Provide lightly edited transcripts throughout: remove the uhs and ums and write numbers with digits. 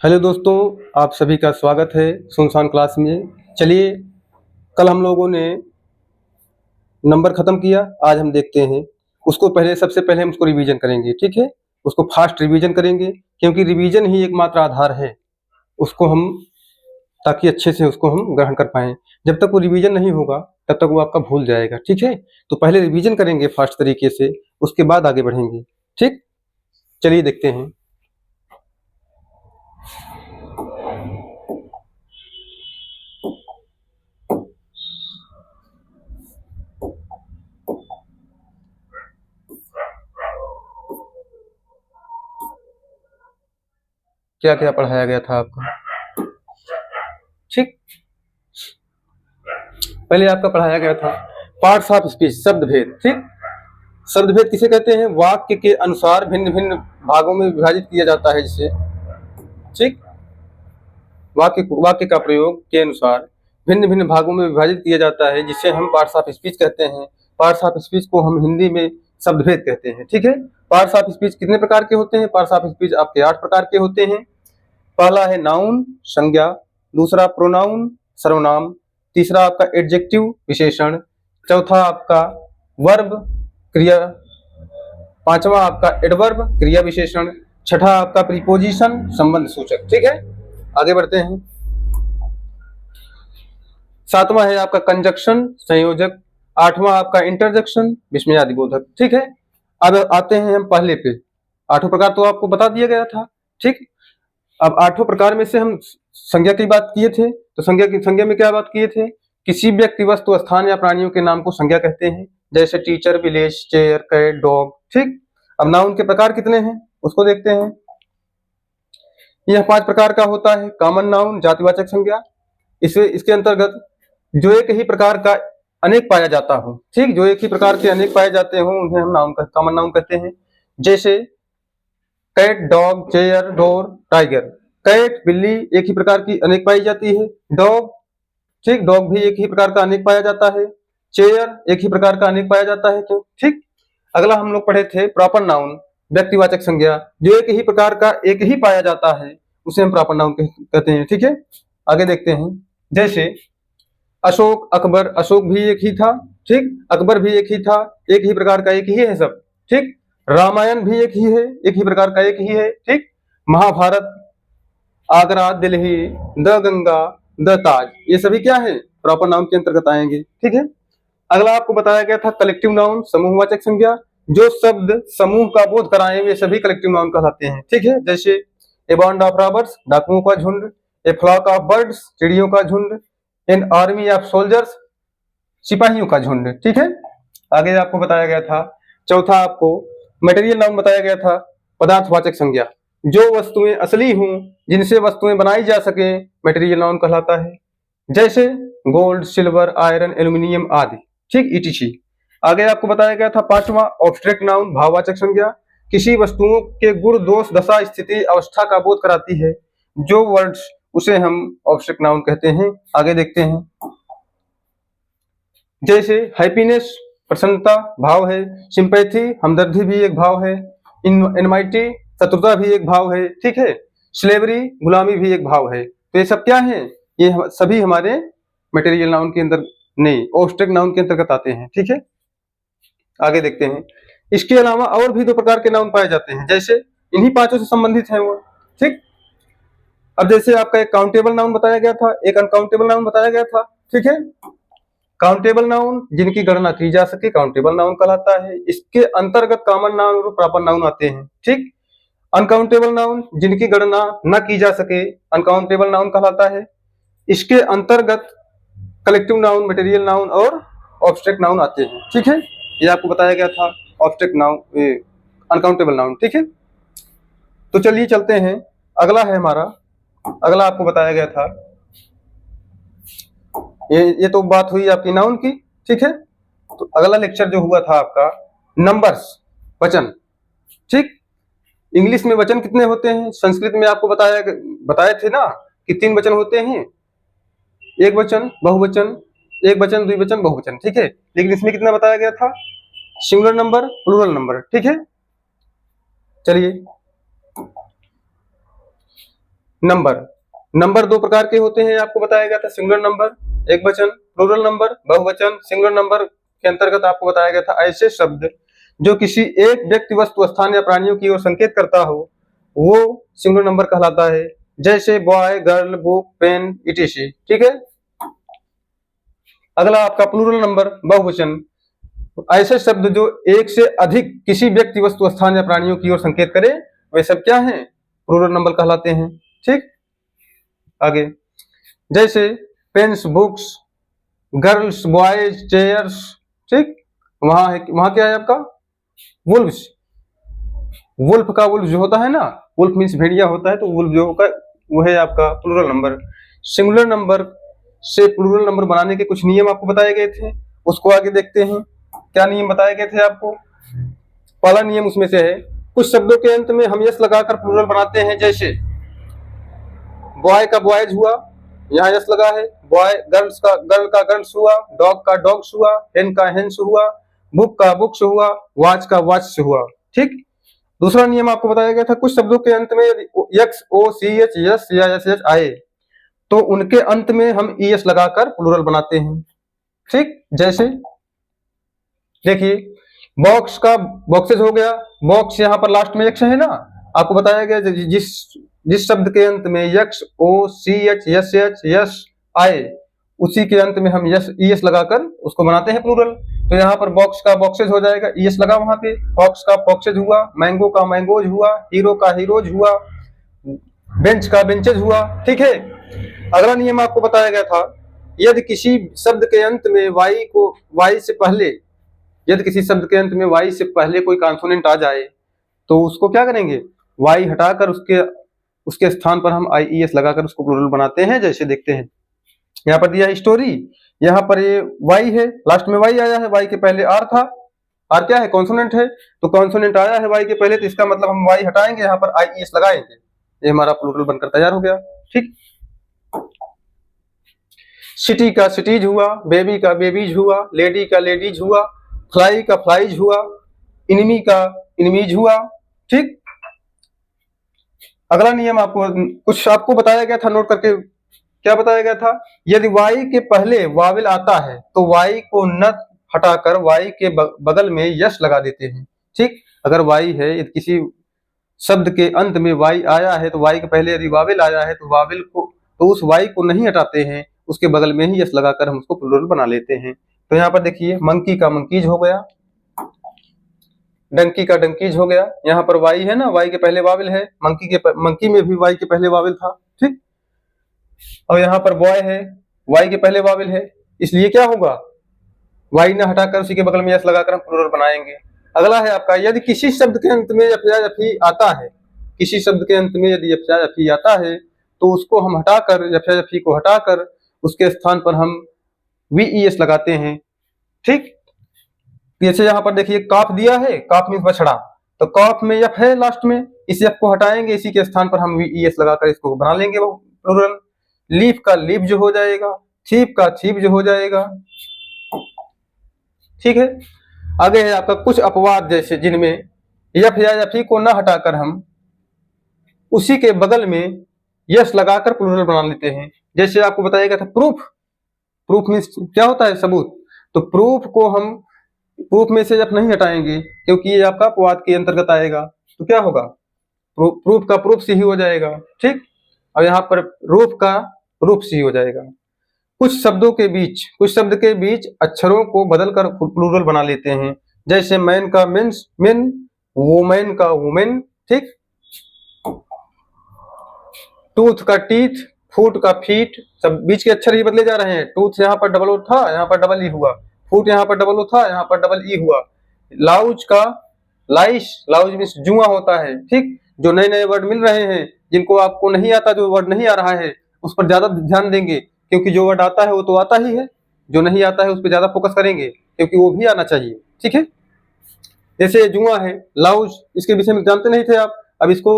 Hello दोस्तों, आप सभी का स्वागत है सुनसान क्लास में। चलिए, कल हम लोगों ने नंबर ख़त्म किया, आज हम देखते हैं उसको। सबसे पहले हम उसको रिवीजन करेंगे, ठीक है। उसको फास्ट रिवीजन करेंगे क्योंकि रिवीजन ही एकमात्र आधार है उसको हम, ताकि अच्छे से उसको हम ग्रहण कर पाएँ। जब तक वो रिवीजन नहीं होगा तब तक वो आपका भूल जाएगा, ठीक है। तो पहले रिवीजन करेंगे फास्ट तरीके से, उसके बाद आगे बढ़ेंगे, ठीक। चलिए देखते हैं। क्या क्या पढ़ाया गया था आपको, ठीक। पहले आपका पढ़ाया गया था पार्ट्स ऑफ स्पीच, शब्द भेद, ठीक। शब्द भेद किसे कहते हैं? वाक्य के अनुसार भिन्न भिन्न भागों में विभाजित किया जाता है, जिसे, ठीक। वाक्य का प्रयोग के अनुसार भिन्न भिन्न भागों में विभाजित किया जाता है, जिसे हम पार्ट्स ऑफ स्पीच कहते हैं। पार्ट्स ऑफ स्पीच को हम हिंदी में शब्द भेद कहते हैं, ठीक है। पार्ट्स ऑफ स्पीच कितने प्रकार के होते हैं? पार्ट्स ऑफ स्पीच आपके 8 प्रकार के होते हैं। पहला है नाउन, संज्ञा। दूसरा प्रोनाउन, सर्वनाम। तीसरा आपका एडजेक्टिव, विशेषण। चौथा आपका वर्ब, क्रिया। पांचवा आपका एडवर्ब, क्रिया विशेषण। छठा आपका प्रीपोजिशन, संबंध सूचक, ठीक है। आगे बढ़ते हैं। सातवां है आपका कंजक्शन, संयोजक। आठवां आपका इंटरजेक्शन, विस्मयादि बोधक, ठीक है। अब आते हैं हम पहले पे। आठों प्रकार तो आपको बता दिया गया था, ठीक। अब आठों प्रकार में से हम संज्ञा की बात किए थे, तो संज्ञा में क्या बात किए थे? किसी व्यक्ति, वस्तु, स्थान या प्राणियों के नाम को संज्ञा कहते हैं, जैसे teacher, village, chair, cat, dog, ठीक। अब नाउन के प्रकार कितने हैं उसको देखते हैं। यह 5 प्रकार का होता है। कॉमन नाउन, जातिवाचक संज्ञा। इसके अंतर्गत जो एक ही प्रकार का अनेक पाया जाता हो, ठीक। जो एक ही प्रकार के अनेक पाए जाते हो उन्हें हम कॉमन नाउन कहते हैं। जैसे cat, dog, chair, door, tiger. Cat बिल्ली एक ही प्रकार की अनेक पाई जाती है। डॉग, ठीक, डॉग भी एक ही प्रकार का अनेक पाया जाता है। चेयर एक ही प्रकार का अनेक पाया जाता है, क्यों, ठीक। अगला हम लोग पढ़े थे प्रॉपर नाउन, व्यक्तिवाचक संज्ञा। जो एक ही प्रकार का एक ही पाया जाता है उसे हम प्रॉपर नाउन कहते हैं, ठीक है। आगे देखते हैं। जैसे अशोक, अकबर। अशोक भी एक ही था, ठीक। अकबर भी एक ही था, एक ही प्रकार का एक ही है सब, ठीक। रामायण भी एक ही है, एक ही प्रकार का एक ही है, ठीक। महाभारत, आगरा, दिल्ली, द गंगा, द ताज, ये सभी क्या है? प्रॉपर नाउन के अंतर्गत आएंगे, ठीक है। अगला आपको बताया गया था कलेक्टिव नाउन, समूहवाचक संज्ञा। जो शब्द समूह का बोध कराएं वे सभी कलेक्टिव नाउन कहलाते हैं, ठीक है। जैसे ए बॉन्ड ऑफ रॉबर्स, डाकुओं का झुंड। ए फ्लॉक ऑफ बर्ड्स, चिड़ियों का झुंड। एन आर्मी ऑफ सोल्जर्स, सिपाहियों का झुंड, ठीक है। आगे आपको बताया गया था, चौथा आपको मटेरियल नाउन बताया गया था, पदार्थवाचक संज्ञा। जो वस्तुएं असली हों, जिनसे वस्तुएं बनाई जा सके, मटेरियल नाउन कहलाता है। जैसे गोल्ड, सिल्वर, आयरन, एल्यूमिनियम आदि, ठीक, ईटीसी। आगे आपको बताया गया था पांचवा ऑब्स्ट्रैक्ट नाउन, भाववाचक संज्ञा। किसी वस्तुओं के गुण, दोष, दशा, स्थिति, अवस्था का बोध कराती है जो वर्ड्स, उसे हम ऑब्स्ट्रैक्ट नाउन कहते हैं। आगे देखते हैं। जैसे हैप्पीनेस, प्रसन्नता भाव है। सिंपैथी, हमदर्दी भी एक भाव है। एनमाइटी, शत्रुता भी एक भाव है, ठीक है। स्लेवरी, गुलामी भी एक भाव है। तो ये सब क्या है? ये सभी हमारे मटेरियल नाउन के अंदर नहीं, ऑब्स्ट्रैक्ट नाउन के अंतर्गत आते हैं, ठीक है। आगे देखते हैं। इसके अलावा और भी 2 प्रकार के नाउन पाए जाते हैं, जैसे इन्हीं पांचों से संबंधित है वो, ठीक। अब जैसे आपका एक काउंटेबल नाउन बताया गया था, एक अनकाउंटेबल नाउन बताया गया था, ठीक है। काउंटेबल नाउन जिनकी गणना की जा सके काउंटेबल नाउन कहलाता है। इसके अंतर्गत कॉमन नाउन और प्रॉपर नाउन आते हैं, ठीक। अनकाउंटेबल नाउन जिनकी गणना न की जा सके, अनकाउंटेबल नाउन कहलाता है। इसके अंतर्गत कलेक्टिव नाउन, मटेरियल नाउन और ऑब्स्ट्रैक्ट नाउन आते हैं, ठीक है। ये आपको बताया गया था ऑब्स्ट्रैक्ट नाउन, अनकाउंटेबल नाउन, ठीक है। तो चलिए चलते हैं, अगला है हमारा, अगला आपको बताया गया था, ये तो बात हुई आपकी नाउन की, ठीक है। तो अगला लेक्चर जो हुआ था आपका नंबर्स, वचन, ठीक। इंग्लिश में वचन कितने होते हैं? संस्कृत में आपको बताए थे ना कि 3 वचन होते हैं, एक वचन, बहुवचन, एक वचन, द्विवचन, बहुवचन, ठीक है। लेकिन इसमें कितना बताया गया था? सिंगुलर नंबर, प्लूरल नंबर, ठीक है। चलिए नंबर। नंबर दो प्रकार के होते हैं, आपको बताया गया था, सिंगुलर नंबर एक वचन, प्लूरल नंबर बहुवचन। सिंगुलर नंबर के अंतर्गत आपको बताया गया था ऐसे शब्द जो किसी एक व्यक्ति, वस्तु, स्थान या प्राणियों की ओर संकेत करता हो, वो सिंगुलर नंबर कहलाता है। जैसे boy, girl, book, pen, etc. ठीक है। अगला आपका प्लूरल नंबर बहुवचन, ऐसे शब्द जो एक से अधिक किसी व्यक्ति, वस्तु, स्थान या प्राणियों की ओर संकेत करे, वे सब क्या हैं? प्लूरल नंबर कहलाते हैं। ठीक। आगे जैसे pens, books, girls, boys, chairs. ठीक। वहां क्या है आपका? वुल्व्स। वुल्फ का वुल्फ जो होता है ना, वुल्फ मीन्स भेड़िया होता है, तो वुल्फ जो होगा वो है आपका प्लूरल नंबर। सिंगुलर नंबर से प्लूरल नंबर बनाने के कुछ नियम आपको बताए गए थे, उसको आगे देखते हैं। क्या नियम बताए गए थे आपको? पहला नियम उसमें से है, कुछ शब्दों के अंत में हम यस लगाकर प्लूरल बनाते हैं। जैसे बॉय का बॉयज हुआ, यहाँ यस लगा है। बॉय, गर्ल्स का गर्ल का गर्ल्स हुआ, डॉग का डॉग्स हुआ, हेन का हेन्स हुआ, बुक का बुक्स हुआ, वॉच का वॉच हुआ। ठीक। दूसरा नियम आपको बताया गया था, कुछ शब्दों के अंत में यदि x, O, C, H, yes या एस एच आए तो उनके अंत में हम ई एस लगाकर प्लूरल बनाते हैं। ठीक। जैसे देखिए बॉक्स का बॉक्सेस हो गया, बॉक्स यहाँ पर लास्ट में एक्स है ना, आपको बताया गया जिस जिस शब्द के अंत में यक्स, ओ, C, H, yes H, yes आए उसी के अंत में हम यस ई एस लगाकर उसको बनाते हैं प्लूरल। तो यहाँ पर बॉक्स का बॉक्सेज हो जाएगा, ई एस लगा वहां पे, फॉक्स का फॉक्सेज हुआ, मैंगो का मैंगोज हुआ, हीरो का हीरोज हुआ, बेंच का बेंचेज हुआ। ठीक है। अगला नियम आपको बताया गया था, यदि किसी शब्द के अंत में वाई से पहले, यदि किसी शब्द के अंत में वाई से पहले कोई कॉन्सोनेंट आ जाए तो उसको क्या करेंगे? वाई हटाकर उसके स्थान पर हम आई ई एस लगाकर उसको प्लूरल बनाते हैं। जैसे देखते हैं, यहाँ पर दिया है स्टोरी, यहाँ पर ये वाई है, लास्ट में वाई आया है, वाई के पहले आर था। आर क्या है? कॉन्सोनेंट है, तो कॉन्सोनेंट आया है वाई के पहले, तो इसका मतलब हम वाई हटाएंगे, यहाँ पर आई ई एस लगाएंगे, ये हमारा प्लूरल बनकर तैयार हो गया। ठीक। सिटी का सिटीज हुआ, बेबी का बेबीज हुआ, लेडी का लेडीज हुआ, फ्लाई का फ्लाईज हुआ, इनमी का इनमीज हुआ। ठीक। अगला नियम कुछ आपको बताया गया था, नोट करके क्या बताया गया था, यदि वाई के पहले वाविल आता है तो वाई को न हटाकर वाई के बगल में यश लगा देते हैं। ठीक। अगर वाई है, यदि किसी शब्द के अंत में वाई आया है तो वाई के पहले यदि वाविल आया है तो वाविल को, तो उस वाई को नहीं हटाते हैं, उसके बगल में ही यश लगाकर हम उसको प्लूरल बना लेते हैं। तो यहाँ पर देखिए मंकी का मंकीज हो गया, डंकी का डंकीज हो गया, यहाँ पर वाई है ना, वाई के पहले वाविल है, मंकी में भी वाई के पहले वाविल था। ठीक। और यहाँ पर बॉय है, वाई के पहले वाविल है, इसलिए क्या होगा, वाई न हटाकर उसी के बगल में यस लगाकर हम प्लूरल बनाएंगे। अगला है आपका, यदि किसी शब्द के अंत में एफ या एफ ई आता है, किसी शब्द के अंत में यदि एफ या एफ ई आता है तो उसको हम हटाकर, एफ या एफ ई को हटाकर उसके स्थान पर हम वी ई एस लगाते हैं। ठीक। जैसे यहाँ पर देखिए काफ दिया है, काफ मीन्स बछड़ा, तो काफ में एफ है लास्ट में, इस एफ को हटाएंगे, इसी के स्थान पर हम वी ई एस लगाकर इसको बना लेंगे वो प्लूरल। लीफ का लीफ जो हो जाएगा, थीप का थीप जो हो जाएगा। ठीक है। आगे है आपका कुछ अपवाद, जैसे जिनमें यफ या एफ ई को न हटाकर हम उसी के बगल में यस लगाकर प्लूरल बना लेते हैं। जैसे आपको बताया गया था प्रूफ, प्रूफ मीन्स क्या होता है? सबूत। तो प्रूफ को हम प्रूफ में से एफ नहीं हटाएंगे क्योंकि ये आपका अपवाद के अंतर्गत आएगा, तो क्या होगा? प्रूफ का प्रूफ सी ही हो जाएगा। ठीक। और यहाँ पर रूफ का रूफ सी हो जाएगा। कुछ शब्द के बीच अक्षरों को बदलकर प्लूरल बना लेते हैं। जैसे मैन का मेंस मेन, वुमेन का वुमेन। ठीक। टूथ का टीथ, फूट का फीट, सब बीच के अक्षर ही बदले जा रहे हैं। टूथ यहाँ पर डबल ओ था, यहाँ पर डबल ई हुआ, फूट यहाँ पर डबल ओ था, यहाँ पर डबल ई हुआ। लाउज का लाइश, लाउज मीन्स जुआ होता है। ठीक। जो नए नए वर्ड मिल रहे हैं, जिनको आपको नहीं आता, जो वर्ड नहीं आ रहा है उस पर ज्यादा ध्यान देंगे, क्योंकि जो वर्ड आता है वो तो आता ही है, जो नहीं आता है उस पर ज्यादा फोकस करेंगे क्योंकि वो भी आना चाहिए। ठीक है। जैसे जुआ है, लाउज, इसके विषय में जानते नहीं थे आप, अब इसको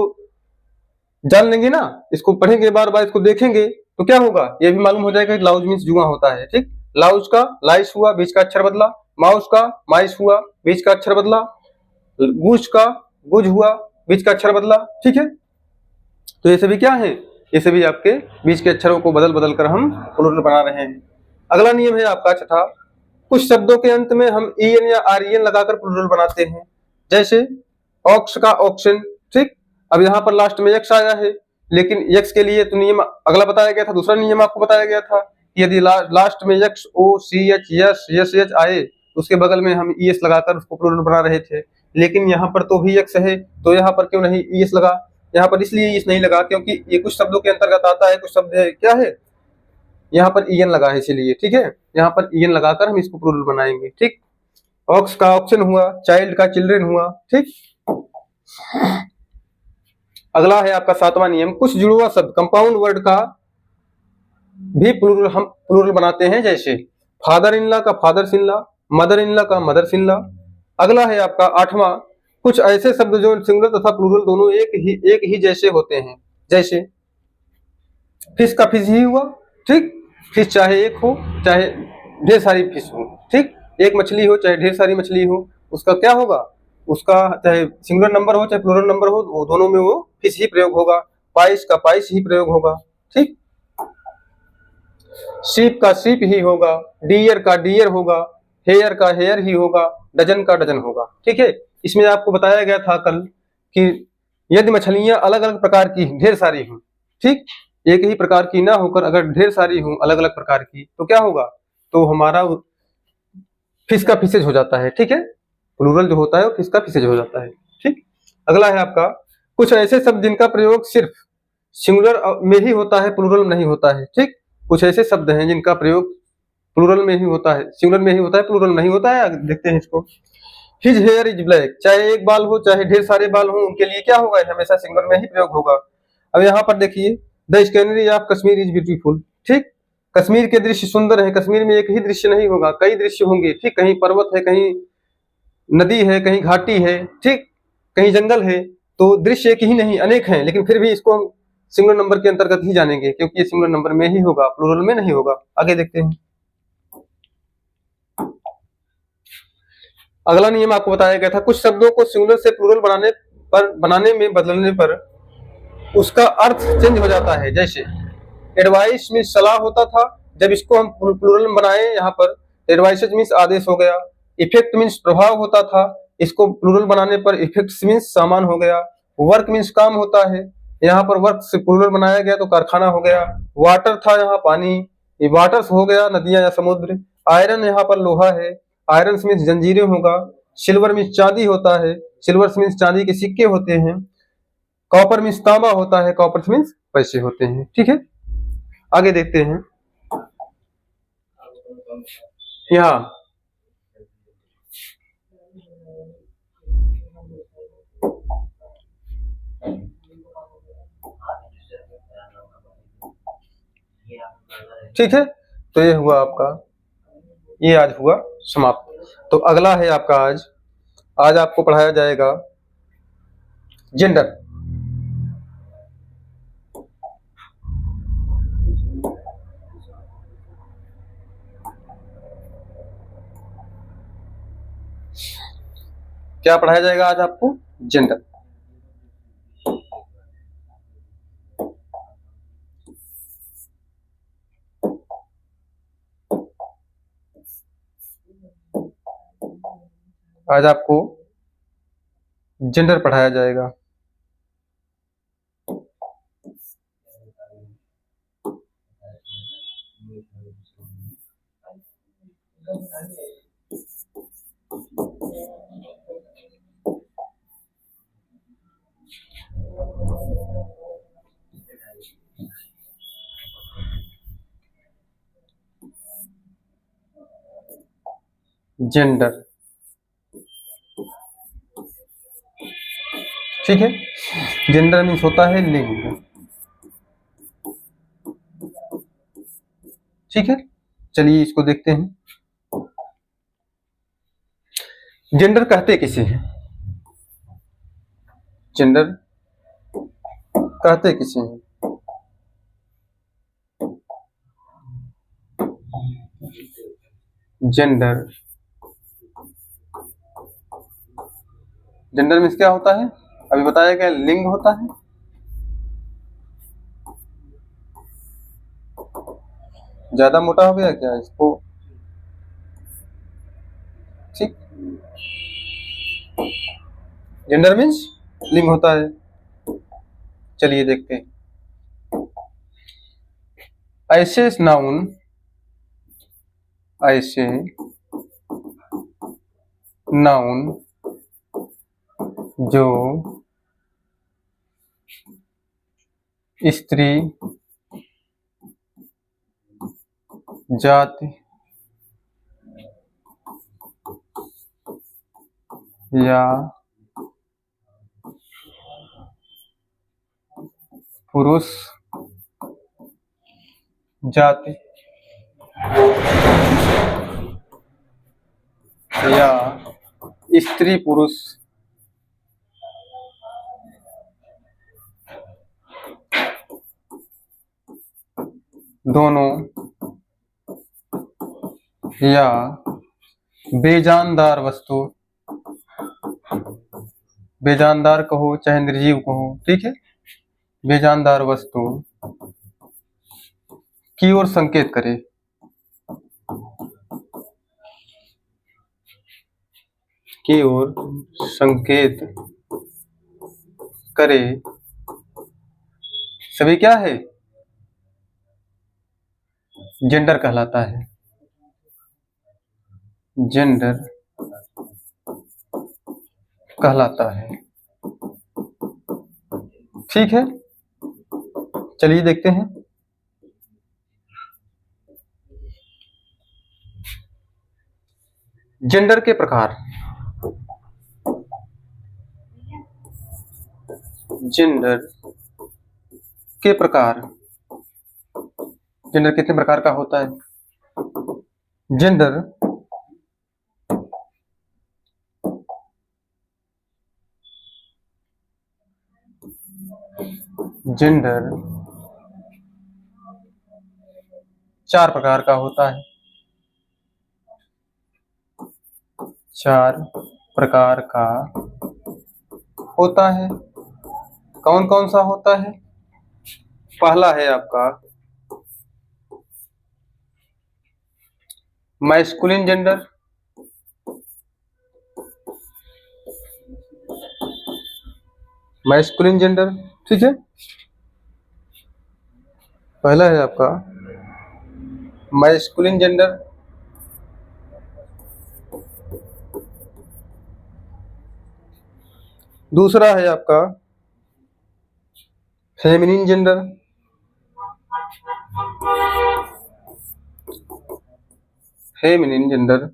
जान लेंगे ना, इसको पढ़ेंगे, बार बार इसको देखेंगे तो क्या होगा, ये भी मालूम हो जाएगा कि लाउज मीन्स जुआ होता है। ठीक। लाउज का लाइस हुआ, बीच का अक्षर बदला। माउस का माइस हुआ, बीच का अक्षर बदला। गूज का गुज हुआ, बीच का अक्षर बदला। ठीक है। तो ये सभी क्या है? इसे भी आपके बीच के अक्षरों को बदल बदल कर हम प्लूरल बना रहे हैं। अगला नियम है आपका छठा, कुछ शब्दों के अंत में हम en या ren लगाकर प्लूरल बनाते हैं, जैसे ऑक्स का ऑक्शन। ठीक, अब यहाँ पर लास्ट में एक्स आया है, लेकिन एक्स के लिए तो नियम अगला बताया गया था, दूसरा नियम आपको बताया गया था कि यदि लास्ट में X O C H S S H आए तो उसके बगल में हम ई एस लगाकर उसको प्लूरल बना रहे थे। लेकिन यहाँ पर तो ही एक्स है, तो यहाँ पर क्यों नहीं ई एस लगा? यहाँ पर इसलिए ई एस नहीं लगा क्योंकि ये कुछ शब्दों के अंतर्गत आता है, कुछ शब्द है क्या है, यहाँ पर ई एन लगा है, इसीलिए। ठीक है, यहाँ पर ई एन लगाकर हम इसको प्लूरल बनाएंगे। ठीक, ऑक्स का ऑक्शन हुआ, चाइल्ड का चिल्ड्रेन हुआ। ठीक, अगला है आपका सातवां नियम, कुछ जुड़वा शब्द कंपाउंड वर्ड का भी प्लूरल हम प्लूरल बनाते हैं, जैसे फादर इन लॉ का fathers in law, mother in law का मदर्स इन लॉ। अगला है आपका आठवां, कुछ ऐसे शब्द जो सिंगुलर तथा प्लूरल दोनों एक ही जैसे होते हैं, जैसे फिश का फिश ही हुआ। ठीक, फिश चाहे एक हो चाहे ढेर सारी फिश हो, ठीक, एक मछली हो चाहे ढेर सारी मछली हो, उसका क्या होगा, उसका चाहे सिंगुलर नंबर हो चाहे प्लूरल नंबर हो, वो दोनों में वो फिश ही प्रयोग होगा, पाइस का पाइस ही प्रयोग होगा। ठीक, शीप का शीप ही होगा, डियर का डियर होगा, हेयर का हेयर ही होगा, डजन का डजन होगा। ठीक है, इसमें आपको बताया गया था कल कि यदि मछलियां अलग अलग प्रकार की ढेर सारी हों, ठीक, एक ही प्रकार की ना होकर अगर ढेर सारी हों अलग अलग प्रकार की, तो क्या होगा, तो हमारा फिश का फिशेज हो जाता है। ठीक है, प्लूरल जो होता है वो फिश का फिशेज हो जाता है। ठीक, अगला है आपका, कुछ ऐसे शब्द जिनका प्रयोग सिर्फ सिंगुलर में ही होता है, प्लूरल नहीं होता है। ठीक, कुछ ऐसे शब्द हैं जिनका प्रयोग प्लूरल में ही होता है, सिंगुलर में ही होता है, प्लूरल नहीं होता है। देखते हैं इसको, हिज हेयर इज ब्लैक, चाहे एक बाल हो चाहे ढेर सारे बाल हो, उनके लिए क्या होगा, हमेशा सिंगुलर में ही प्रयोग होगा। अब यहाँ पर देखिए, the scenery of Kashmir is beautiful. ठीक, कश्मीर के दृश्य सुंदर है, कश्मीर में एक ही दृश्य नहीं होगा, कई दृश्य होंगे। ठीक, कहीं पर्वत है, कहीं नदी है, कहीं घाटी है, ठीक, कहीं जंगल है, तो दृश्य एक ही नहीं अनेक हैं, लेकिन फिर भी इसको हम सिंगुलर नंबर के अंतर्गत ही जानेंगे क्योंकि ये सिंगुलर नंबर में ही होगा, प्लूरल में नहीं होगा। आगे देखते हैं, अगला नियम आपको बताया गया था, कुछ शब्दों को सिंगुलर से प्लूरल बनाने में बदलने पर उसका अर्थ चेंज हो जाता है। जैसे एडवाइस मीन्स सलाह होता था, जब इसको हम प्लूरल में बनाए यहाँ पर, एडवाइसेज मीन्स आदेश हो गया। इफेक्ट मीन्स प्रभाव होता था, इसको प्लूरल बनाने पर इफेक्ट्स मीन्स सामान हो गया। वर्क मीन्स काम होता है, यहाँ पर वर्क से प्लूरल बनाया गया तो कारखाना हो गया। वाटर था यहाँ पानी, ये वाटर्स हो गया नदियां या समुद्र। आयरन यहाँ पर लोहा है, आयरन मीन्स जंजीरें होगा। सिल्वर मीन्स चांदी होता है, सिल्वर मीन्स चांदी के सिक्के होते हैं। कॉपर मीन्स तांबा होता है, कॉपर मीन्स पैसे होते हैं। ठीक है, आगे देखते हैं, यहाँ ठीक है, तो ये हुआ आपका, ये आज हुआ समाप्त। तो अगला है आपका आज आपको पढ़ाया जाएगा जेंडर। क्या पढ़ाया जाएगा आज आपको, जेंडर। आज आपको जेंडर पढ़ाया जाएगा। जेंडर, ठीक है, जेंडर मीन्स होता है लिंग। ठीक है, चलिए इसको देखते हैं, जेंडर कहते किसे हैं, जेंडर कहते किसे हैं। जेंडर, जेंडर मीन्स क्या होता है, अभी बताया गया लिंग होता है। ज्यादा मोटा हो गया क्या इसको? ठीक, जेंडर मीन्स लिंग होता है। चलिए देखते हैं। ऐसे नाउन, ऐसे नाउन जो स्त्री जाति या पुरुष जाति या स्त्री पुरुष दोनों या बेजानदार वस्तु, बेजानदार कहो चाहे निर्जीव कहो, ठीक है, बेजानदार वस्तु की ओर संकेत करे, की ओर संकेत करे, सभी क्या है? जेंडर कहलाता है। जेंडर कहलाता है। ठीक है, चलिए देखते हैं। जेंडर के प्रकार। जेंडर के प्रकार। जेंडर कितने प्रकार का होता है? जेंडर जेंडर 4 प्रकार का होता है। 4 प्रकार का होता है। कौन कौन सा होता है? पहला है आपका मैस्कुलिन जेंडर, मैस्कुलिन जेंडर, ठीक है, पहला है आपका मैस्कुलिन जेंडर। दूसरा है आपका फेमिनिन जेंडर। Feminine gender.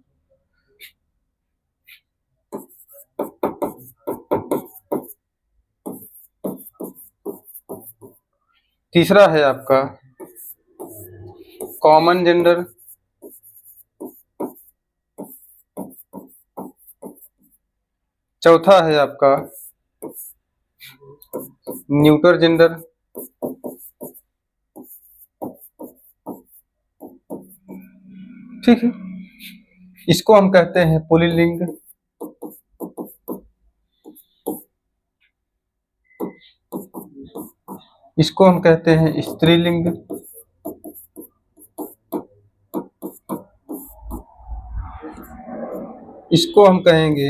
तीसरा है आपका कॉमन जेंडर। चौथा है आपका न्यूटर जेंडर। ठीक है, इसको हम कहते हैं पुल्लिंग। इसको हम कहते हैं स्त्रीलिंग। इसको हम कहेंगे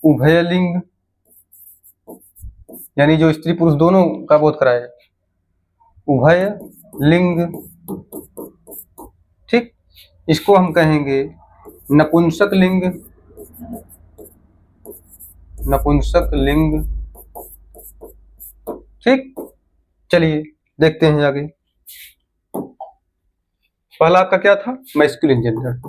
उभयलिंग, यानी जो स्त्री पुरुष दोनों का बोध कराए, उभय लिंग। ठीक, इसको हम कहेंगे नपुंसक लिंग। नपुंसक लिंग। ठीक, चलिए देखते हैं आगे। पहला आपका क्या था? Masculine gender.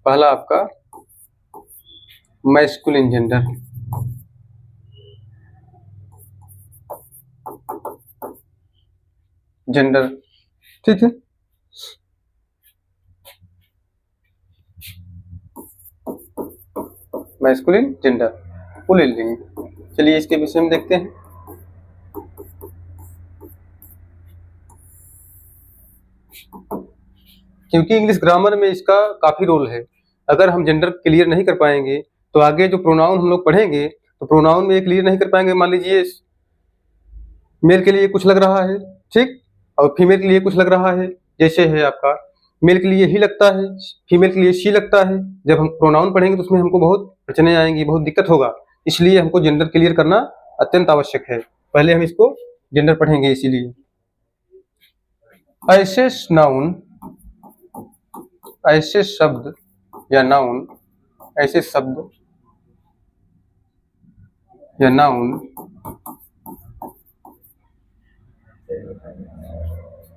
पहला आपका मैस्कुलिन जेंडर। जेंडर, ठीक है, मैस्कुलिन जेंडर, पुल्लिंग। चलिए इसके विषय में देखते हैं। क्योंकि इंग्लिश ग्रामर में इसका काफी रोल है, अगर हम जेंडर क्लियर नहीं कर पाएंगे तो आगे जो प्रोनाउन हम लोग पढ़ेंगे तो प्रोनाउन में ये क्लियर नहीं कर पाएंगे। मान लीजिए मेल के लिए कुछ लग रहा है, ठीक, और फीमेल के लिए कुछ लग रहा है। जैसे है आपका मेल के लिए ही लगता है, फीमेल के लिए शी लगता है। जब हम प्रोनाउन पढ़ेंगे तो उसमें हमको बहुत अड़चने आएंगी, बहुत दिक्कत होगा। इसलिए हमको जेंडर क्लियर करना अत्यंत आवश्यक है। पहले हम इसको जेंडर पढ़ेंगे। इसीलिए ऐसे नाउन, ऐसे शब्द या नाउन, ऐसे शब्द या नाउन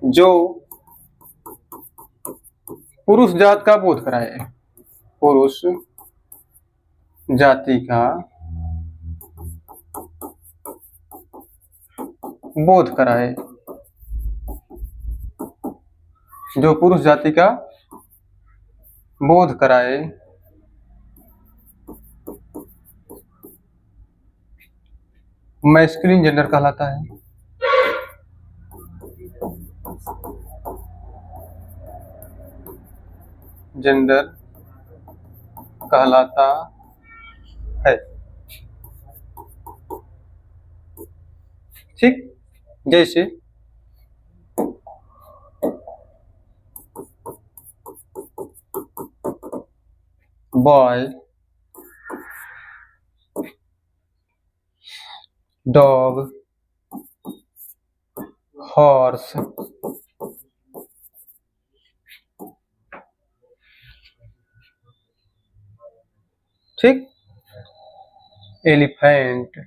जो पुरुष जात का बोध कराए, पुरुष जाति का बोध कराए, जो पुरुष जाति का बोध कराए, मैस्कुलिन जेंडर कहलाता है। जेंडर कहलाता है, ठीक। जैसे बॉय, डॉग, हॉर्स, ठीक, एलिफेंट,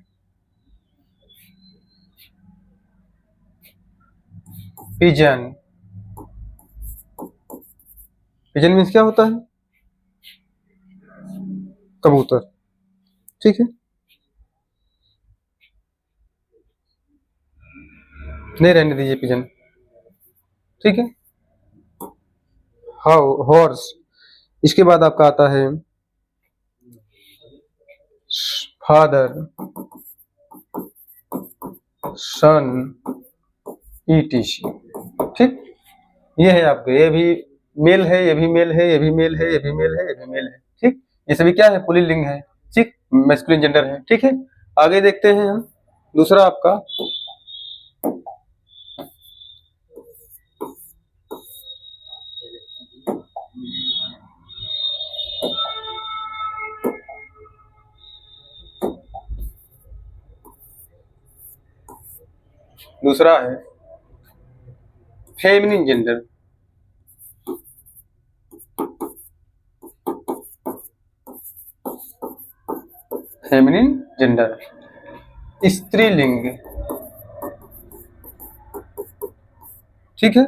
पिजन। पिजन मीन्स क्या होता है? कबूतर, ठीक है। नहीं रहने दीजिए पिजन, ठीक है। How, horse. इसके बाद आपका आता है फादर, सन, ईटीसी, ठीक। ये है आपके, ये भी मेल है, ये भी मेल है, ये भी मेल है, ये भी मेल है, ये भी मेल है, ठीक। ये सभी क्या है? पुल्लिंग है, ठीक, मैस्कुलिन जेंडर है, ठीक है। आगे देखते हैं हम दूसरा आपका दूसरा है फेमिनिन जेंडर। फेमिनिन जेंडर, स्त्रीलिंग, ठीक है।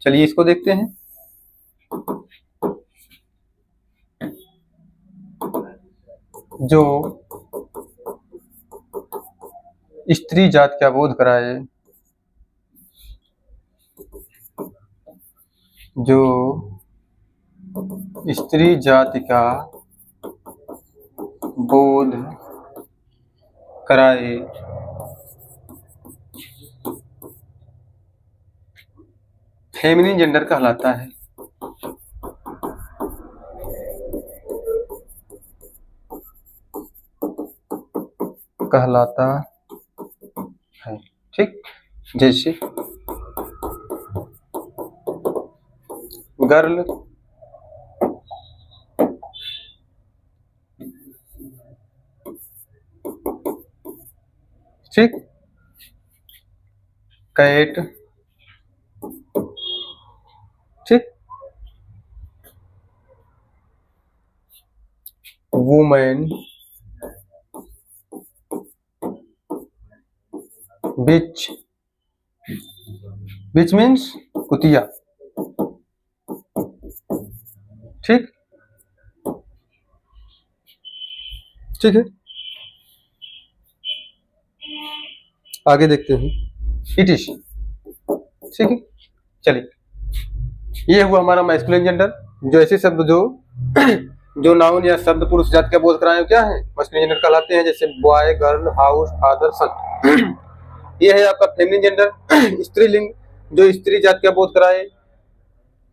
चलिए इसको देखते हैं। जो स्त्री जात का बोध कराए, जो स्त्री जाति का बोध कराए, फेमिनिन जेंडर कहलाता है। कहलाता है, ठीक। जैसे गर्ल, ठीक, कैट, ठीक, वुमेन, बिच, बिच मीन्स कुतिया, ठीक, ठीक है। आगे देखते हैं ईटीसी, ठीक है। चलिए, ये हुआ हमारा मैस्कुलिन जेंडर। जो ऐसे शब्द जो नाउन या शब्द पुरुष जाति का बोध कराए क्या है? मैस्कुलिन जेंडर कहलाते हैं। जैसे बॉय, गर्ल, हाउस, फादर, सन। ये है आपका फेमिनिन जेंडर, स्त्रीलिंग, जो स्त्री जाति का बोध कराए,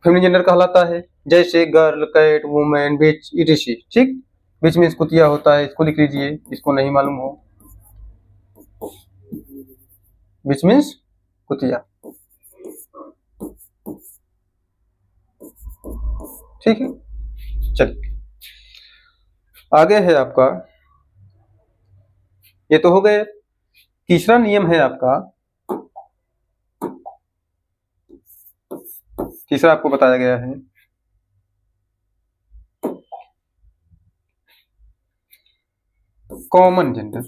फेमिनिन जेंडर कहलाता है। जैसे गर्ल, कैट, वुमेन, बिच, ईटीसी, ठीक। बीच में कुतिया होता है, इसको लिख लीजिए, इसको नहीं मालूम हो। बीच मीन्स कुतिया, ठीक है। चलिए आगे है आपका, ये तो हो गए। तीसरा नियम है आपका, तीसरा आपको बताया गया है कॉमन जेंडर।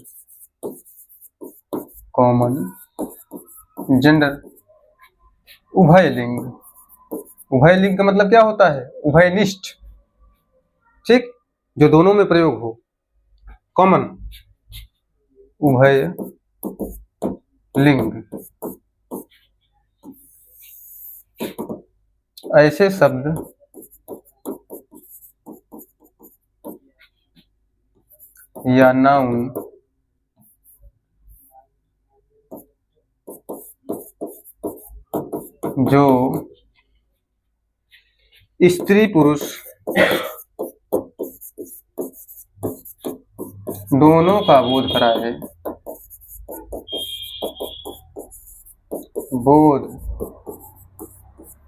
कॉमन जेंडर, उभय लिंग। उभय लिंग का मतलब क्या होता है? उभयनिष्ठ, ठीक, जो दोनों में प्रयोग हो। कॉमन, उभय लिंग, ऐसे शब्द या नाउन जो स्त्री पुरुष दोनों का बोध कराए, बोध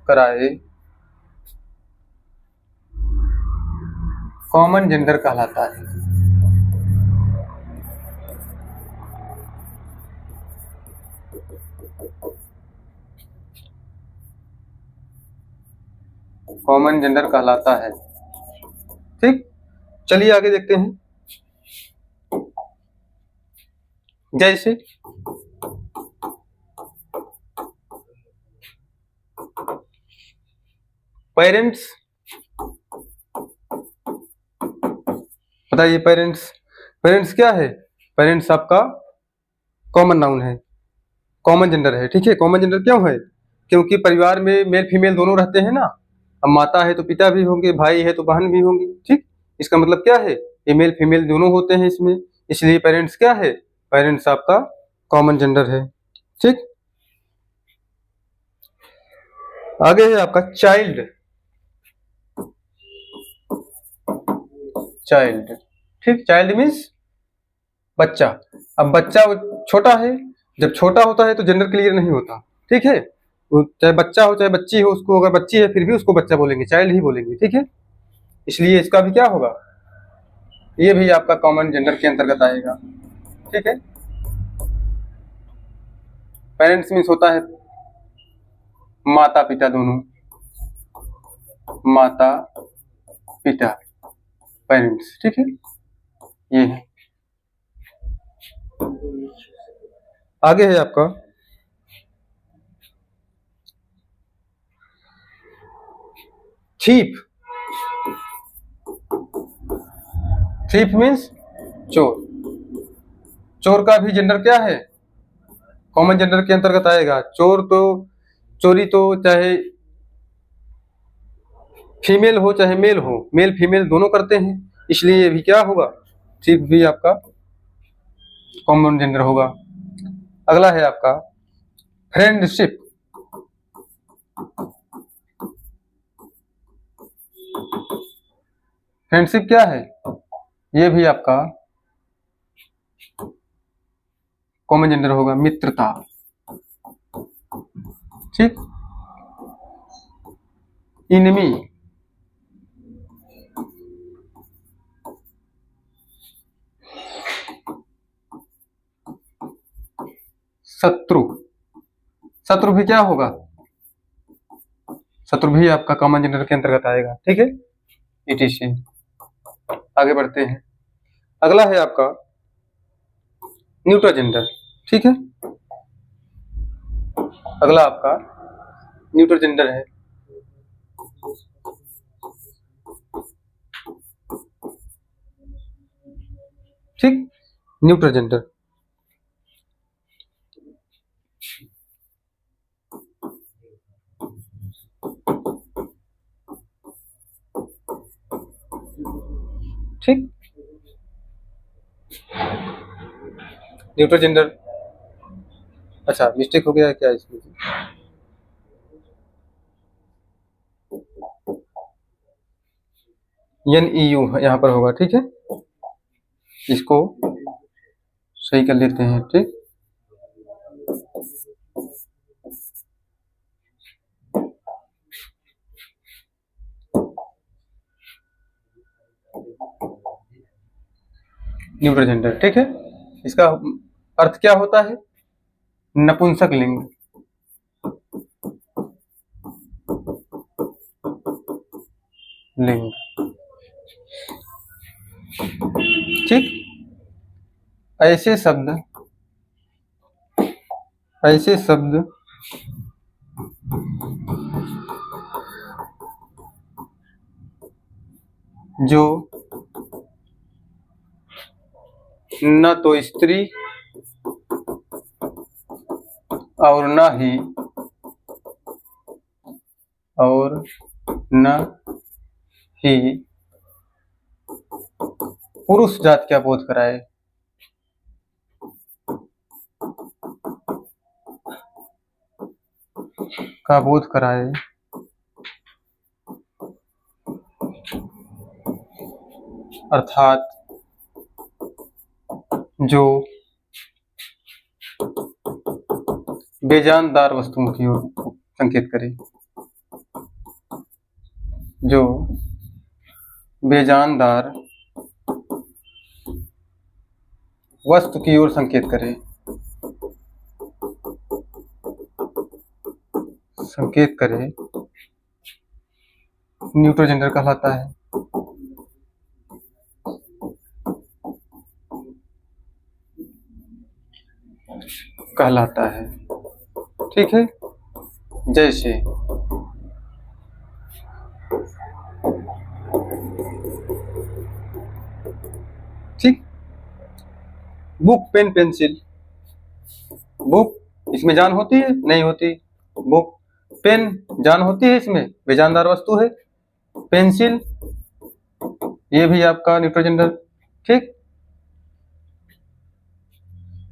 कराए, कॉमन जेंडर कहलाता है। कॉमन जेंडर कहलाता है, ठीक। चलिए आगे देखते हैं। जैसे पेरेंट्स, बताइए पेरेंट्स, पेरेंट्स क्या है? पेरेंट्स आपका कॉमन नाउन है, कॉमन जेंडर है, ठीक है। कॉमन जेंडर क्यों है? क्योंकि परिवार में मेल फीमेल दोनों रहते हैं ना। अब माता है तो पिता भी होंगे, भाई है तो बहन भी होंगी, ठीक। इसका मतलब क्या है? ये मेल फीमेल दोनों होते हैं इसमें, इसलिए पेरेंट्स क्या है? पेरेंट्स आपका कॉमन जेंडर है, ठीक। आगे है आपका चाइल्ड। चाइल्ड, ठीक, चाइल्ड मीन्स बच्चा। अब बच्चा छोटा है, जब छोटा होता है तो जेंडर क्लियर नहीं होता, ठीक है। चाहे बच्चा हो चाहे बच्ची हो, उसको अगर बच्ची है फिर भी उसको बच्चा बोलेंगे, चाइल्ड ही बोलेंगे, ठीक है। इसलिए इसका भी क्या होगा? ये भी आपका कॉमन जेंडर के अंतर्गत आएगा, ठीक है। पेरेंट्स मीन्स होता है माता पिता दोनों, माता पिता, पेरेंट्स, ठीक है। ये है। आगे है आपका थीप। थीप मीन्स चोर। चोर का भी जेंडर क्या है? कॉमन जेंडर के अंतर्गत आएगा। चोर तो, चोरी तो चाहे फीमेल हो चाहे मेल हो, मेल फीमेल दोनों करते हैं, इसलिए ये भी क्या होगा? थीप भी आपका कॉमन जेंडर होगा। अगला है आपका फ्रेंडशिप। फ्रेंडशिप क्या है? ये भी आपका कॉमन जेंडर होगा, मित्रता, ठीक। इनमी, शत्रु। शत्रु भी क्या होगा? शत्रु भी आपका कॉमन जेंडर के अंतर्गत आएगा, ठीक है। ईटीसी। आगे बढ़ते हैं। अगला है आपका न्यूट्रल जेंडर, ठीक है। अगला आपका न्यूट्रल जेंडर है, ठीक, न्यूट्रल जेंडर। ठीक, न्यूट्रल जेंडर। अच्छा मिस्टेक हो गया है क्या इसमें? NEU यहाँ पर होगा, ठीक है। इसको सही कर लेते हैं। ठीक, न्यूट्रल जेंडर। ठीक है, इसका अर्थ क्या होता है? नपुंसक लिंग। लिंग। ठीक, ऐसे शब्द जो न तो स्त्री और न ही पुरुष जात का बोध कराए। अर्थात जो बेजानदार वस्तुओं की ओर संकेत करे। जो बेजानदार वस्तु की ओर संकेत करे। न्यूट्रल जेंडर कहलाता है। ठीक है, जैसे ठीक, बुक, पेन, पेंसिल। बुक, इसमें जान होती है? नहीं होती। बुक। पेन, जान होती है इसमें? बेजानदार वस्तु है। पेंसिल, ये भी आपका न्यूट्रल जेंडर। ठीक,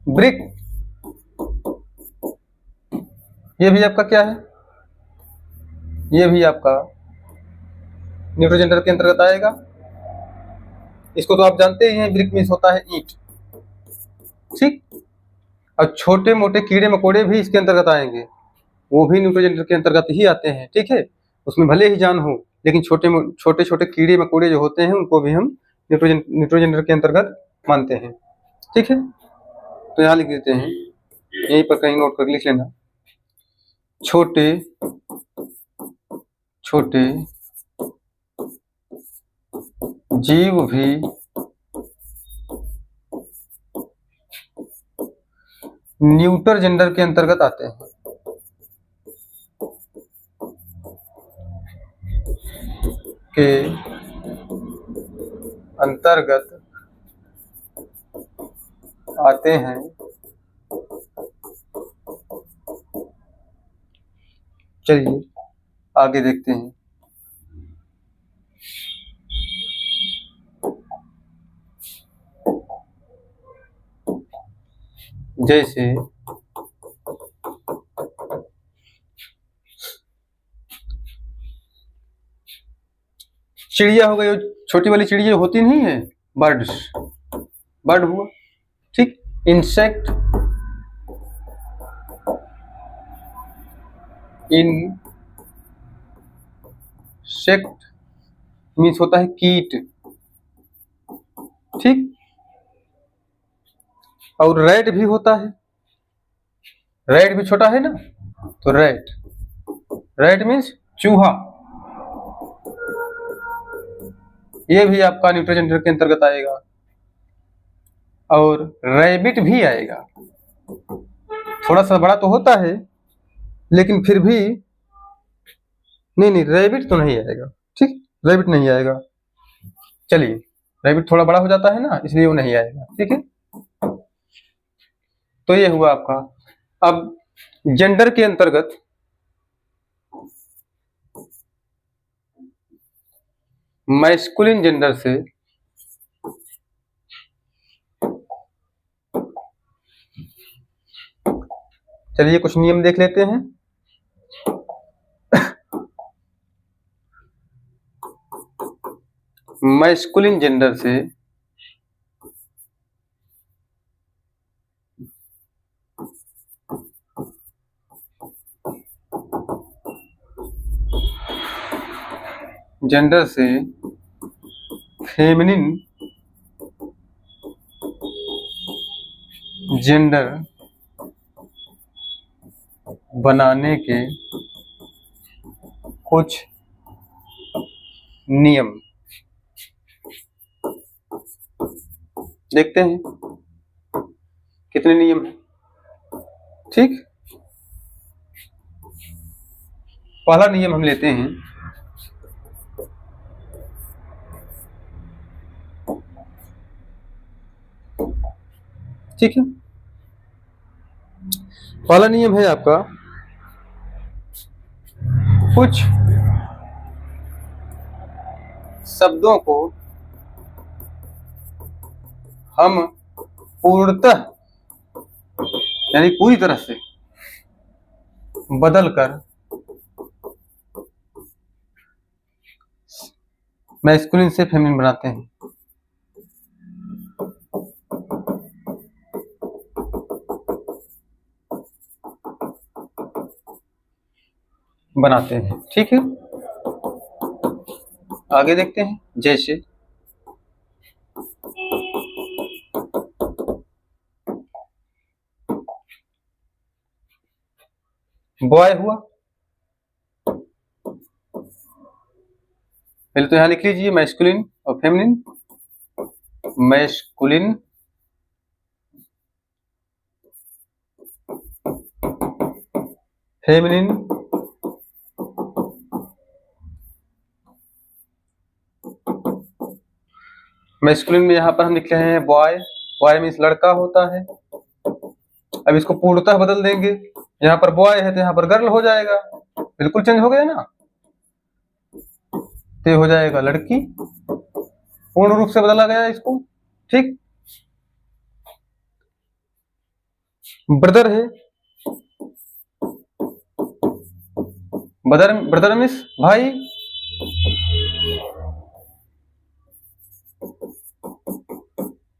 ब्रिक, ये भी आपका क्या है? ये भी आपका न्यूट्रल जेंडर के अंतर्गत आएगा। इसको तो आप जानते ही हैं, ब्रिक मीन्स होता है ईंट। ठीक, और छोटे मोटे कीड़े मकोड़े भी इसके अंतर्गत आएंगे, वो भी न्यूट्रल जेंडर के अंतर्गत ही आते हैं। ठीक है, उसमें भले ही जान हो, लेकिन छोटे छोटे कीड़े मकोड़े जो होते हैं उनको भी हम न्यूट्रल जेंडर के अंतर्गत मानते हैं। ठीक है, तो यहाँ लिख देते हैं, यहीं पर कहीं नोट कर लिख लेना। छोटे छोटे जीव भी न्यूट्रल जेंडर के अंतर्गत आते हैं। चलिए आगे देखते हैं। जैसे चिड़िया हो गई, छोटी वाली चिड़िया होती नहीं है, बर्ड हुआ। ठीक, इंसेक्ट मीन्स होता है कीट। ठीक, और रैट भी होता है। रैट भी छोटा है ना, तो रैट मीन्स चूहा। ये भी आपका न्यूट्रल जेंडर के अंतर्गत आएगा। और रैबिट भी आएगा। थोड़ा सा बड़ा तो होता है, लेकिन फिर भी नहीं, रैबिट तो नहीं आएगा। ठीक, रैबिट नहीं आएगा। चलिए, रैबिट थोड़ा बड़ा हो जाता है ना, इसलिए वो नहीं आएगा। ठीक है, तो ये हुआ आपका। अब जेंडर के अंतर्गत मैस्कुलिन जेंडर से चलिए कुछ नियम देख लेते हैं। मैस्कुलिन जेंडर से जेंडर से फेमिनिन जेंडर बनाने के कुछ नियम देखते हैं कितने नियम हैं। ठीक, पहला नियम हम लेते हैं, ठीक है। पहला नियम है आपका, कुछ शब्दों को हम पूर्णतः यानी पूरी तरह से बदलकर मैस्कुलिन से फेमिनिन बनाते हैं। ठीक है, आगे देखते हैं। जैसे बॉय हुआ, पहले तो यहां लिख लीजिए मैस्कुलिन और फेमिनिन। मैस्कुलिन फेमिनिन मैस्कुलिन में यहां पर हम लिख रहे हैं बॉय, बॉय मीन्स लड़का होता है। अब इसको पूर्णतः बदल देंगे, यहाँ पर बॉय है तो यहाँ पर गर्ल हो जाएगा, बिल्कुल चेंज हो गया ना, तो ये हो जाएगा लड़की, पूर्ण रूप से बदला गया इसको। ठीक, ब्रदर है, ब्रदर मीन्स भाई,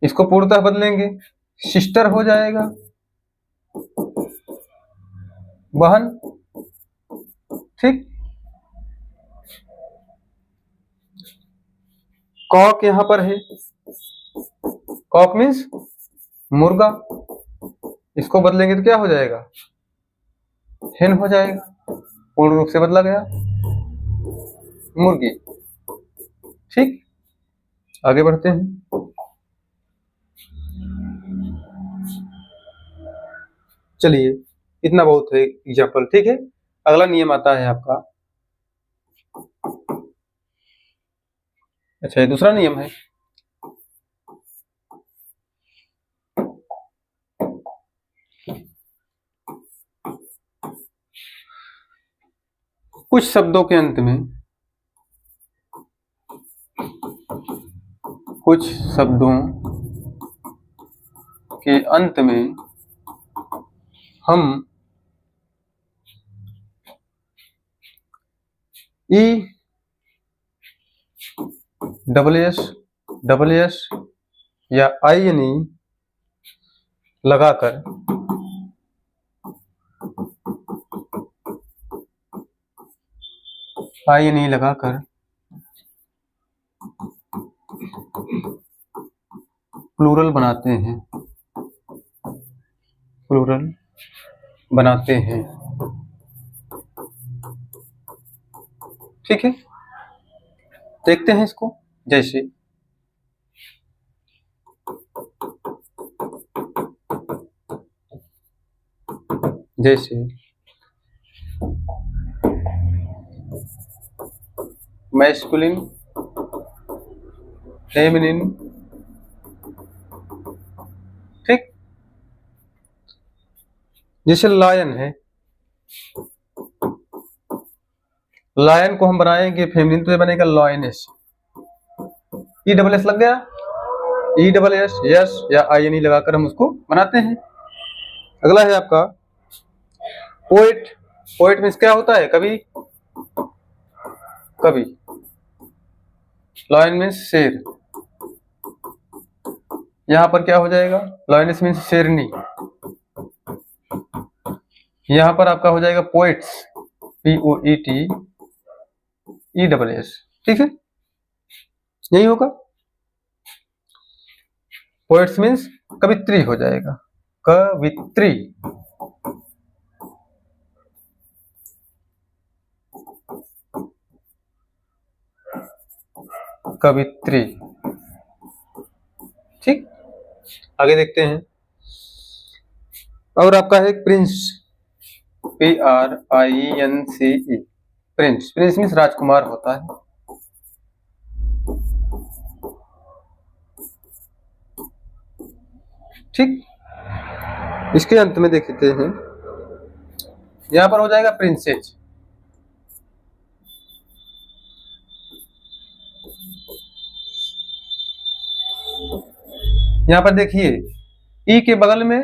इसको पूर्णतः बदलेंगे, सिस्टर हो जाएगा, बहन। ठीक, कॉक यहां पर है, कॉक मीन्स मुर्गा, इसको बदलेंगे तो क्या हो जाएगा, हेन हो जाएगा, पूर्ण रूप से बदला गया, मुर्गी। ठीक, आगे बढ़ते हैं। चलिए, इतना बहुत है एग्जाम्पल। ठीक है, अगला नियम आता है आपका, अच्छा ये दूसरा नियम है, कुछ शब्दों के अंत में, कुछ शब्दों के अंत में हम ई डबल एस या INE लगाकर प्लूरल बनाते हैं। ठीक है, देखते हैं इसको। जैसे मैस्कुलिन फेमिनिन। ठीक, जैसे लायन है, लायन को हम बनाएंगे फेमिनिन, तो ये बनेगा लॉयनेस, ESS लग गया, ESS यस या INE लगाकर हम उसको बनाते हैं। अगला है आपका पोएट। पोएट मीन्स क्या होता है, कवि, कवि। लॉयन मीन्स शेर, यहां पर क्या हो जाएगा, लॉयनेस मीन्स शेरनी, यहां पर आपका हो जाएगा पोएट्स, POETESS। ठीक है, यही होगा। पोएट्स मीन्स कवित्री हो जाएगा, कवित्री। कवित्री, ठीक। आगे देखते हैं। और आपका है prince, PRINCE, prince. Prince means राजकुमार होता है। ठीक, इसके अंत में देखते हैं, यहां पर हो जाएगा प्रिंसेस। यहां पर देखिए ई के बगल में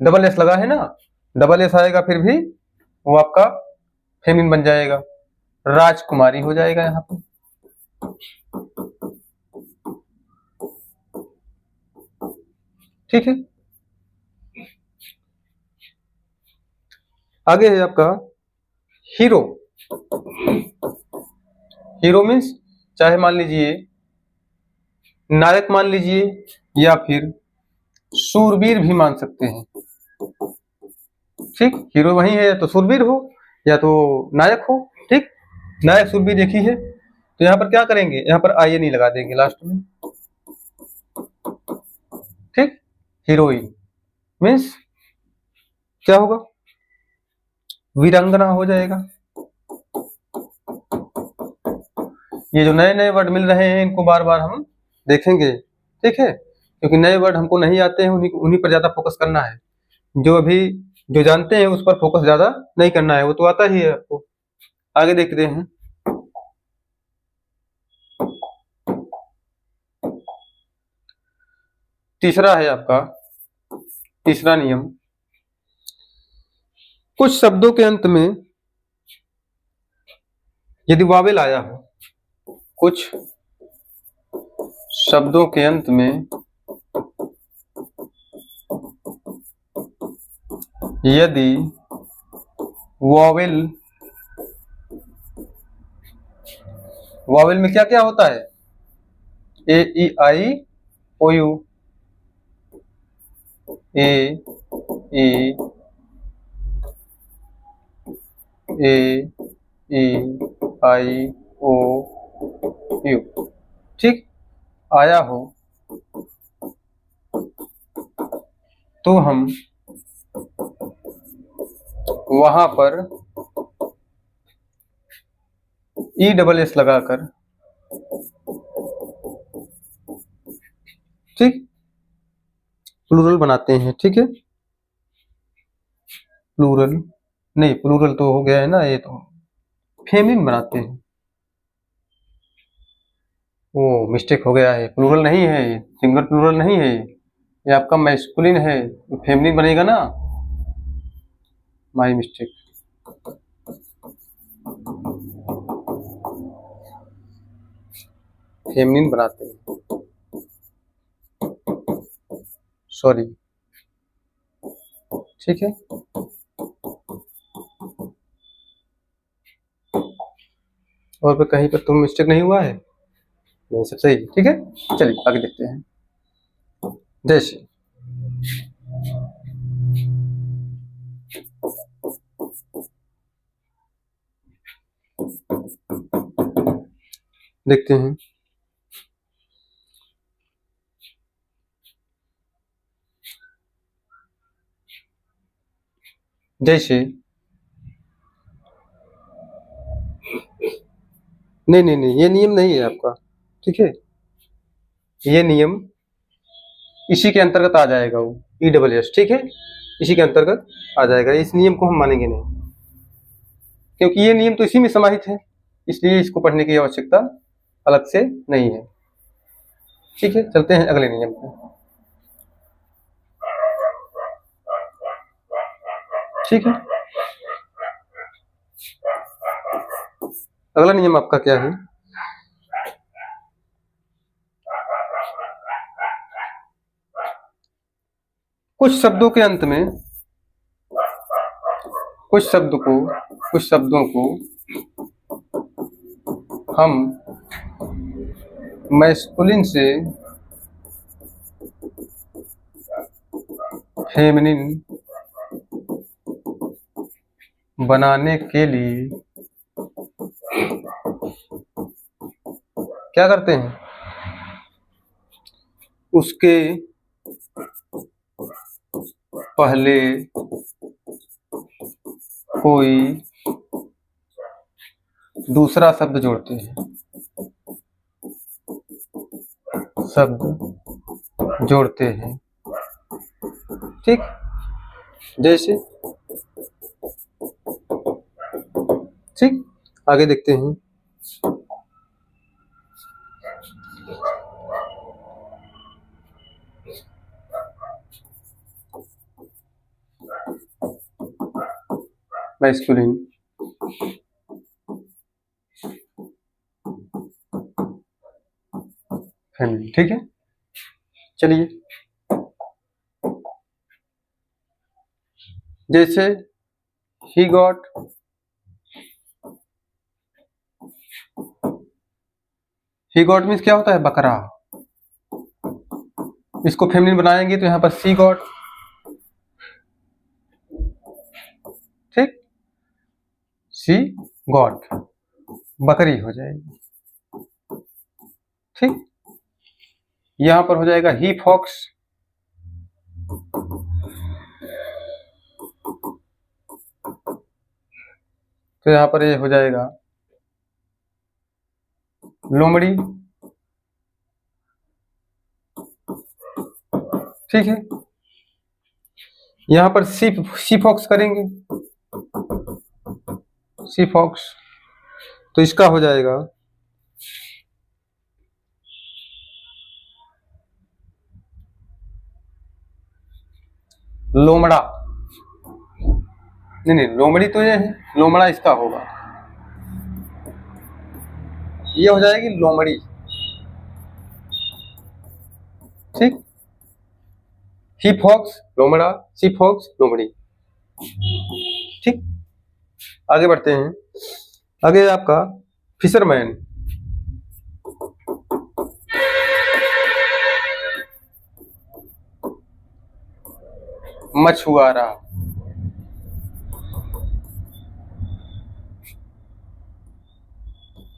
डबल एस लगा है ना, डबल एस आएगा फिर भी वो आपका फेमिन बन जाएगा, राजकुमारी हो जाएगा यहाँ पर। ठीक है, आगे है आपका हीरो। हीरो मीन्स चाहे मान लीजिए नायक मान लीजिए, या फिर शूरवीर भी मान सकते हैं। ठीक, हीरो वही है, या तो शूरवीर हो या तो नायक हो। ठीक, नायक शूरवीर एक ही है। तो यहाँ पर क्या करेंगे, यहाँ पर आई नहीं लगा देंगे लास्ट में। ठीक, हीरोइन मीन्स क्या होगा, वीरांगना हो जाएगा। ये जो नए नए वर्ड मिल रहे हैं इनको बार बार हम देखेंगे, ठीक है, क्योंकि नए वर्ड हमको नहीं आते हैं, उन्हीं पर ज्यादा फोकस करना है। जो अभी जो जानते हैं उस पर फोकस ज्यादा नहीं करना है, वो तो आता ही है आपको। आगे देखते हैं। तीसरा है आपका, तीसरा नियम, कुछ शब्दों के अंत में यदि वावेल आया हो, कुछ शब्दों के अंत में यदि वावेल, वावेल में क्या क्या होता है, ए ई आई ओ you, A E I O you, ठीक, आया हो तो हम वहां पर ई डबल एस लगाकर, ठीक, प्लूरल बनाते हैं। ठीक है, प्लूरल नहीं, प्लूरल तो हो गया है ना, ये तो फेमिनिन बनाते हैं। वो मिस्टेक हो गया है, प्लूरल नहीं है, सिंगुलर प्लूरल नहीं है, ये आपका मैस्कुलिन है, फेमिनिन बनेगा ना, माय मिस्टेक। फेमिनिन बनाते हैं, सॉरी। ठीक है, और पे कहीं पर तुम मिस्टेक नहीं हुआ है, नहीं सब सही। ठीक है, चलिए आगे देखते हैं। जैसे देखते हैं, जैसे नहीं नहीं नहीं, ये नियम नहीं है आपका। ठीक है, ये नियम इसी के अंतर्गत आ जाएगा, वो ई डबल एस। ठीक है, इसी के अंतर्गत आ जाएगा, इस नियम को हम मानेंगे नहीं, क्योंकि ये नियम तो इसी में समाहित है, इसलिए इसको पढ़ने की आवश्यकता अलग से नहीं है। ठीक है, चलते हैं अगले नियम पे। ठीक है, अगला नियम आपका क्या है, कुछ शब्दों के अंत में, कुछ शब्दों को हम मैस्कुलिन से फेमिनिन बनाने के लिए क्या करते हैं, उसके पहले कोई दूसरा शब्द जोड़ते हैं, शब्द जोड़ते हैं, ठीक। जैसे, ठीक, आगे देखते हैं। मैस्कुलिन फेमिनिन, ठीक है। चलिए, जैसे he got, he got means क्या होता है, बकरा। इसको फेमिनिन बनाएंगे तो यहाँ पर सी गॉट, ठीक, सी गॉट बकरी हो जाएगी, ठीक। यहां पर हो जाएगा ही फॉक्स, तो यहां पर ये हो जाएगा लोमड़ी, ठीक है। यहां पर सी फॉक्स करेंगे, सी फॉक्स, तो इसका हो जाएगा लोमड़ा। नहीं, लोमड़ी तो ये है, लोमड़ा इसका होगा, ये हो जाएगी लोमड़ी, ठीक। ही फॉक्स लोमड़ा, सी फॉक्स लोमड़ी, ठीक। आगे बढ़ते हैं। आगे आपका फिशरमैन, मछुआरा,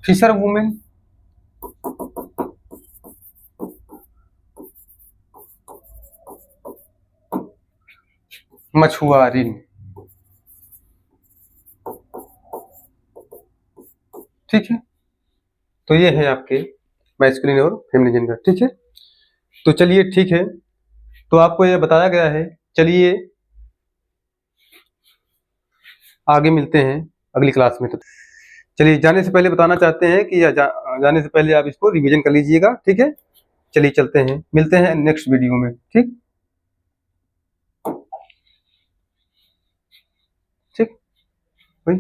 फिशर वुमेन, मछुआरिन, ठीक है। तो ये है आपके मैस्कुलिन और फेमिनिन जेंडर, ठीक है। तो चलिए, ठीक है, तो आपको ये बताया गया है। चलिए आगे मिलते हैं अगली क्लास में। तो चलिए, जाने से पहले बताना चाहते हैं कि जाने से पहले आप इसको रिवीजन कर लीजिएगा, ठीक है। चलिए चलते हैं, मिलते हैं नेक्स्ट वीडियो में, ठीक, ठीक भाई।